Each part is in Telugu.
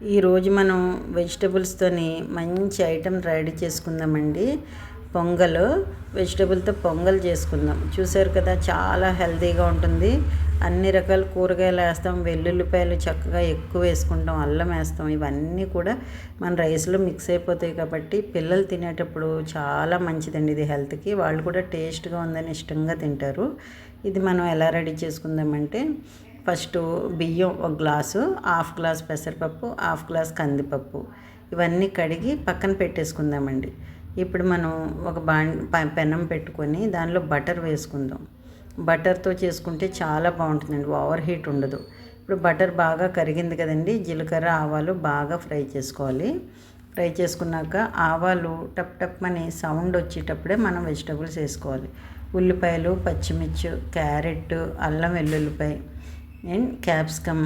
ఈరోజు మనం వెజిటబుల్స్తోని మంచి ఐటెం రెడీ చేసుకుందామండి. పొంగల్, వెజిటబుల్తో పొంగల్ చేసుకుందాం. చూసారు కదా, చాలా హెల్తీగా ఉంటుంది. అన్ని రకాల కూరగాయలు వేస్తాం, వెల్లుల్లిపాయలు చక్కగా ఎక్కువ వేసుకుంటాం, అల్లం వేస్తాం. ఇవన్నీ కూడా మన రైస్లో మిక్స్ అయిపోతాయి కాబట్టి పిల్లలు తినేటప్పుడు చాలా మంచిదండి. ఇది హెల్త్కి. వాళ్ళు కూడా టేస్ట్గా ఉందని ఇష్టంగా తింటారు. ఇది మనం ఎలా రెడీ చేసుకుందామంటే, ఫస్ట్ బియ్యం ఒక గ్లాసు, హాఫ్ గ్లాస్ పెసరపప్పు, హాఫ్ గ్లాస్ కందిపప్పు, ఇవన్నీ కడిగి పక్కన పెట్టేసుకుందామండి. ఇప్పుడు మనం ఒక పెనం పెట్టుకొని దానిలో బటర్ వేసుకుందాం. బటర్తో చేసుకుంటే చాలా బాగుంటుందండి, ఓవర్ హీట్ ఉండదు. ఇప్పుడు బటర్ బాగా కరిగింది కదండి, జీలకర్ర ఆవాలు బాగా ఫ్రై చేసుకోవాలి. ఫ్రై చేసుకున్నాక ఆవాలు టప్ టప్ అని సౌండ్ వచ్చేటప్పుడే మనం వెజిటబుల్స్ వేసుకోవాలి. ఉల్లిపాయలు, పచ్చిమిర్చి, క్యారెట్, అల్లం వెల్లుల్లిపాయ అండ్ క్యాప్సికమ్,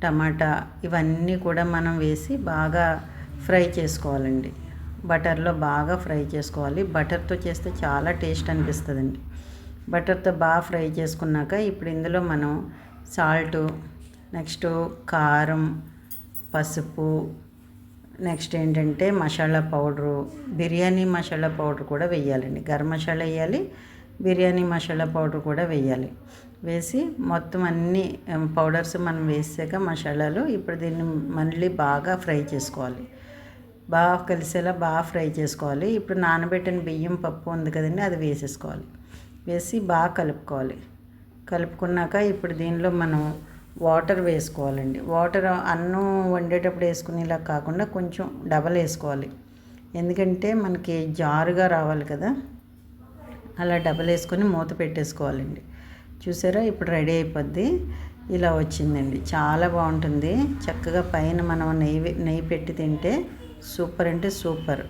టమాటా, ఇవన్నీ కూడా మనం వేసి బాగా ఫ్రై చేసుకోవాలండి. బటర్లో బాగా ఫ్రై చేసుకోవాలి. బటర్తో చేస్తే చాలా టేస్ట్ అనిపిస్తుందండి. బటర్తో బాగా ఫ్రై చేసుకున్నాక ఇప్పుడు ఇందులో మనం సాల్టు, నెక్స్ట్ కారం, పసుపు, నెక్స్ట్ ఏంటంటే మసాలా పౌడరు, బిర్యానీ మసాలా పౌడర్ కూడా వేయాలండి. గరం మసాలా వేయాలి, బిర్యానీ మసాలా పౌడర్ కూడా వేయాలి. వేసి మొత్తం అన్ని పౌడర్స్ మనం వేసాక మసాలాలు ఇప్పుడు దీన్ని మళ్ళీ బాగా ఫ్రై చేసుకోవాలి. బాగా కలిసేలా బాగా ఫ్రై చేసుకోవాలి. ఇప్పుడు నానబెట్టిన బియ్యం పప్పు ఉంది కదండి, అది వేసేసుకోవాలి. వేసి బాగా కలుపుకోవాలి. కలుపుకున్నాక ఇప్పుడు దీనిలో మనం వాటర్ వేసుకోవాలండి. వాటర్ అన్నం వండేటప్పుడు వేసుకునేలా కాకుండా కొంచెం డబల్ వేసుకోవాలి. ఎందుకంటే మనకి జారుగా రావాలి కదా, అలా డబల్ వేసుకొని మూత పెట్టేసుకోవాలండి. చూసారా, ఇప్పుడు రెడీ అయిపోద్ది. ఇలా వచ్చిందండి, చాలా బాగుంటుంది. చక్కగా పైన మనం నెయ్యి పెట్టి తింటే సూపర్ అంటే సూపర్.